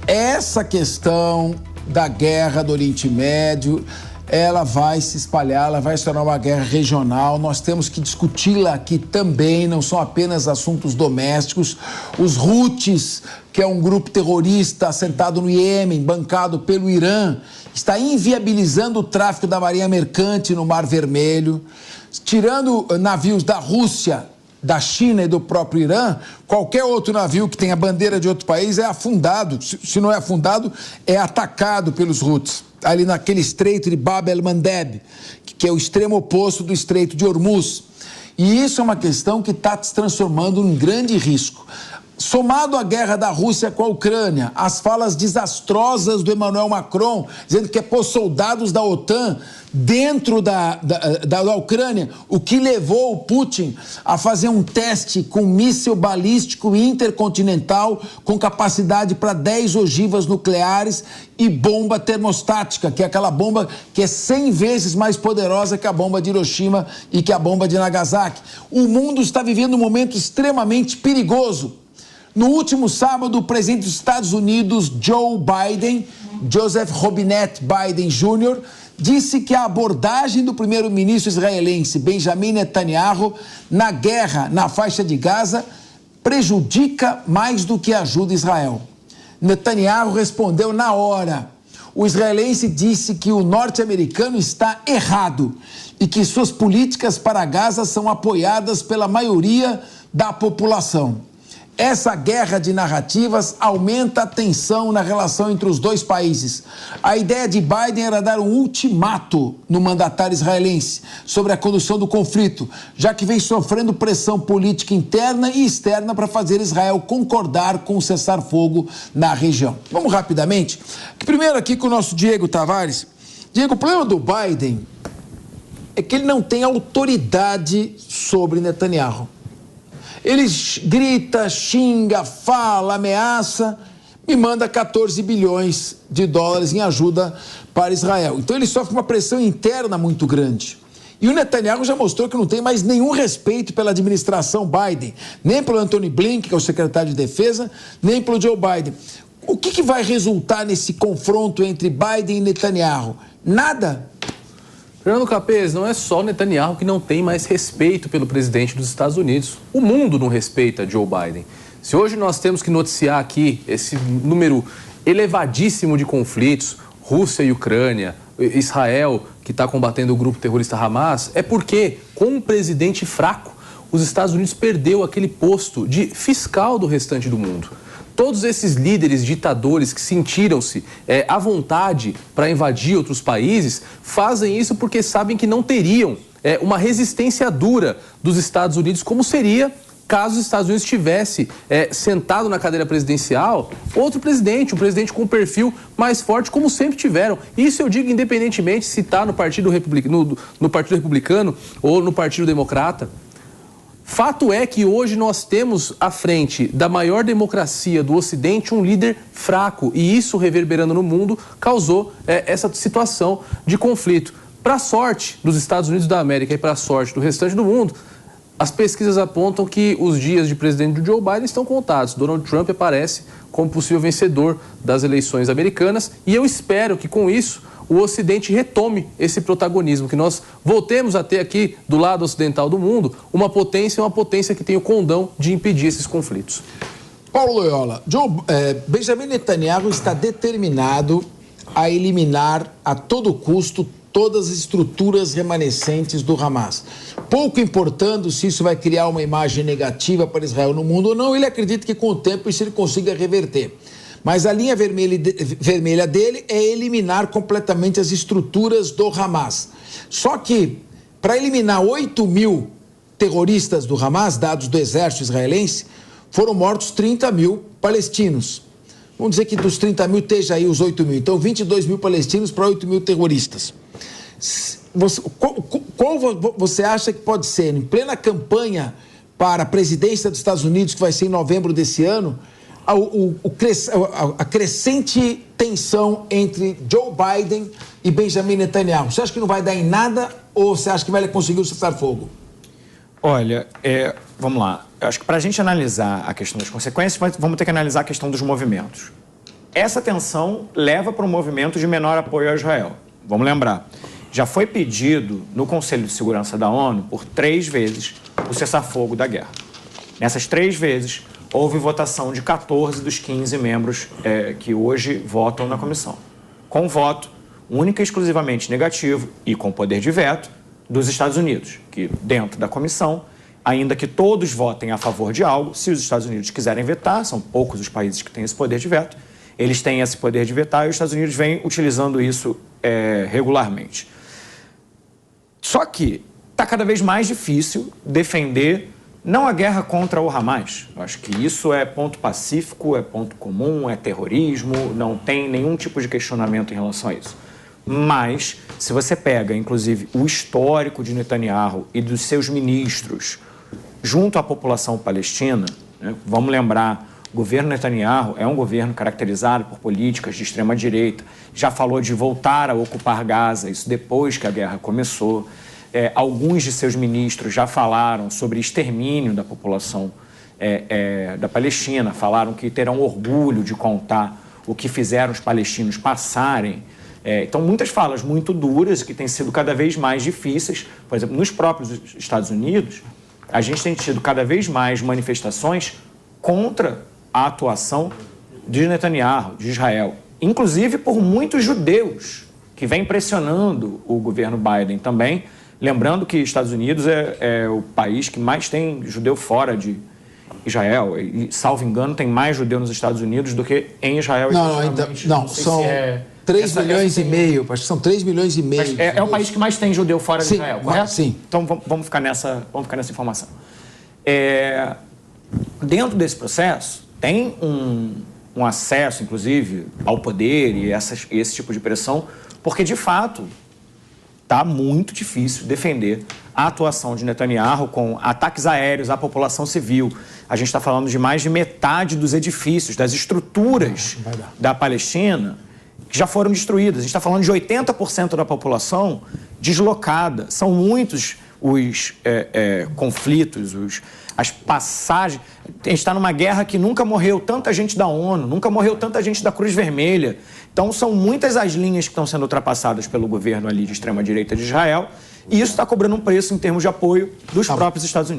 essa questão da guerra do Oriente Médio, ela vai se espalhar, ela vai se tornar uma guerra regional. Nós temos que discuti-la aqui também, não são apenas assuntos domésticos. Os Houthis, que é um grupo terrorista assentado no Iêmen, bancado pelo Irã, está inviabilizando o tráfico da marinha mercante no Mar Vermelho, tirando navios da Rússia, da China e do próprio Irã. Qualquer outro navio que tenha bandeira de outro país é afundado. Se não é afundado, é atacado pelos Houthis, ali naquele estreito de Bab el-Mandeb, que é o extremo oposto do estreito de Hormuz. E isso é uma questão que está se transformando em grande risco. Somado à guerra da Rússia com a Ucrânia, as falas desastrosas do Emmanuel Macron, dizendo que é pôr soldados da OTAN dentro da Ucrânia, o que levou o Putin a fazer um teste com míssil balístico intercontinental com capacidade para 10 ogivas nucleares e bomba termostática, que é aquela bomba que é 100 vezes mais poderosa que a bomba de Hiroshima e que a bomba de Nagasaki. O mundo está vivendo um momento extremamente perigoso. No último sábado, o presidente dos Estados Unidos, Joe Biden, Joseph Robinette Biden Jr., disse que a abordagem do primeiro-ministro israelense Benjamin Netanyahu na guerra na faixa de Gaza prejudica mais do que ajuda Israel. Netanyahu respondeu na hora. O israelense disse que o norte-americano está errado e que suas políticas para Gaza são apoiadas pela maioria da população. Essa guerra de narrativas aumenta a tensão na relação entre os dois países. A ideia de Biden era dar um ultimato no mandatário israelense sobre a condução do conflito, já que vem sofrendo pressão política interna e externa para fazer Israel concordar com o cessar-fogo na região. Vamos rapidamente. Primeiro aqui com o nosso Diego Tavares. Diego, o problema do Biden é que ele não tem autoridade sobre Netanyahu. Ele grita, xinga, fala, ameaça e manda 14 bilhões de dólares em ajuda para Israel. Então ele sofre uma pressão interna muito grande. E o Netanyahu já mostrou que não tem mais nenhum respeito pela administração Biden, nem pelo Antony Blinken, que é o secretário de Defesa, nem pelo Joe Biden. O que vai resultar nesse confronto entre Biden e Netanyahu? Nada. Fernando Capês, não é só Netanyahu que não tem mais respeito pelo presidente dos Estados Unidos. O mundo não respeita Joe Biden. Se hoje nós temos que noticiar aqui esse número elevadíssimo de conflitos, Rússia e Ucrânia, Israel, que está combatendo o grupo terrorista Hamas, é porque, com um presidente fraco, os Estados Unidos perdeu aquele posto de fiscal do restante do mundo. Todos esses líderes ditadores que sentiram-se à vontade para invadir outros países fazem isso porque sabem que não teriam uma resistência dura dos Estados Unidos, como seria caso os Estados Unidos tivesse sentado na cadeira presidencial outro presidente, um presidente com um perfil mais forte, como sempre tiveram. Isso eu digo independentemente se está no Partido Republicano ou no Partido Democrata. Fato é que hoje nós temos à frente da maior democracia do Ocidente um líder fraco e isso, reverberando no mundo, causou essa situação de conflito. Para a sorte dos Estados Unidos da América e para a sorte do restante do mundo, as pesquisas apontam que os dias de presidente do Joe Biden estão contados. Donald Trump aparece como possível vencedor das eleições americanas e eu espero que com isso o Ocidente retome esse protagonismo, que nós voltemos a ter aqui do lado ocidental do mundo uma potência que tem o condão de impedir esses conflitos. Paulo Loyola, Benjamin Netanyahu está determinado a eliminar a todo custo todas as estruturas remanescentes do Hamas. Pouco importando se isso vai criar uma imagem negativa para Israel no mundo ou não, ele acredita que com o tempo isso ele consiga reverter. Mas a linha vermelha dele é eliminar completamente as estruturas do Hamas. Só que, para eliminar 8 mil terroristas do Hamas, dados do exército israelense, foram mortos 30 mil palestinos. Vamos dizer que dos 30 mil esteja aí os 8 mil. Então, 22 mil palestinos para 8 mil terroristas. Qual você acha que pode ser, em plena campanha para a presidência dos Estados Unidos, que vai ser em novembro desse ano, a crescente tensão entre Joe Biden e Benjamin Netanyahu? Você acha que não vai dar em nada ou você acha que vai conseguir o cessar-fogo? Olha, vamos lá. Eu acho que para a gente analisar a questão das consequências, vamos ter que analisar a questão dos movimentos. essa tensão leva para um movimento de menor apoio a Israel. Vamos lembrar, já foi pedido no Conselho de Segurança da ONU por 3 vezes o cessar-fogo da guerra. Nessas 3 vezes, houve votação de 14 dos 15 membros que hoje votam na comissão, com voto única e exclusivamente negativo e com poder de veto dos Estados Unidos, que dentro da comissão, ainda que todos votem a favor de algo, se os Estados Unidos quiserem vetar, são poucos os países que têm esse poder de veto, eles têm esse poder de vetar e os Estados Unidos vêm utilizando isso regularmente. Só que está cada vez mais difícil defender não a guerra contra o Hamas. Eu acho que isso é ponto pacífico, é ponto comum, é terrorismo, não tem nenhum tipo de questionamento em relação a isso. Mas, se você pega, inclusive, o histórico de Netanyahu e dos seus ministros junto à população palestina, né, vamos lembrar, o governo Netanyahu é um governo caracterizado por políticas de extrema-direita, já falou de voltar a ocupar Gaza, isso depois que a guerra começou. Alguns de seus ministros já falaram sobre extermínio da população da Palestina, falaram que terão orgulho de contar o que fizeram os palestinos passarem. Então, muitas falas muito duras que têm sido cada vez mais difíceis. Por exemplo, nos próprios Estados Unidos, a gente tem tido cada vez mais manifestações contra a atuação de Netanyahu, de Israel, inclusive por muitos judeus que vêm pressionando o governo Biden também. Lembrando que Estados Unidos é o país que mais tem judeu fora de Israel. E, salvo engano, tem mais judeu nos Estados Unidos do que em Israel. Não, são 3 milhões e meio. Acho que são 3 milhões e meio. É o país que mais tem judeu fora de Israel, correto? Sim. Então vamos ficar nessa informação. Dentro desse processo, tem um acesso, inclusive, ao poder e esse tipo de pressão, porque, de fato, está muito difícil defender a atuação de Netanyahu com ataques aéreos à população civil. A gente está falando de mais de metade dos edifícios, das estruturas da Palestina que já foram destruídas. A gente está falando de 80% da população deslocada. São muitos os conflitos, as passagens. A gente está numa guerra que nunca morreu tanta gente da ONU, nunca morreu tanta gente da Cruz Vermelha. Então, são muitas as linhas que estão sendo ultrapassadas pelo governo ali de extrema-direita de Israel, e isso está cobrando um preço em termos de apoio dos próprios Estados Unidos.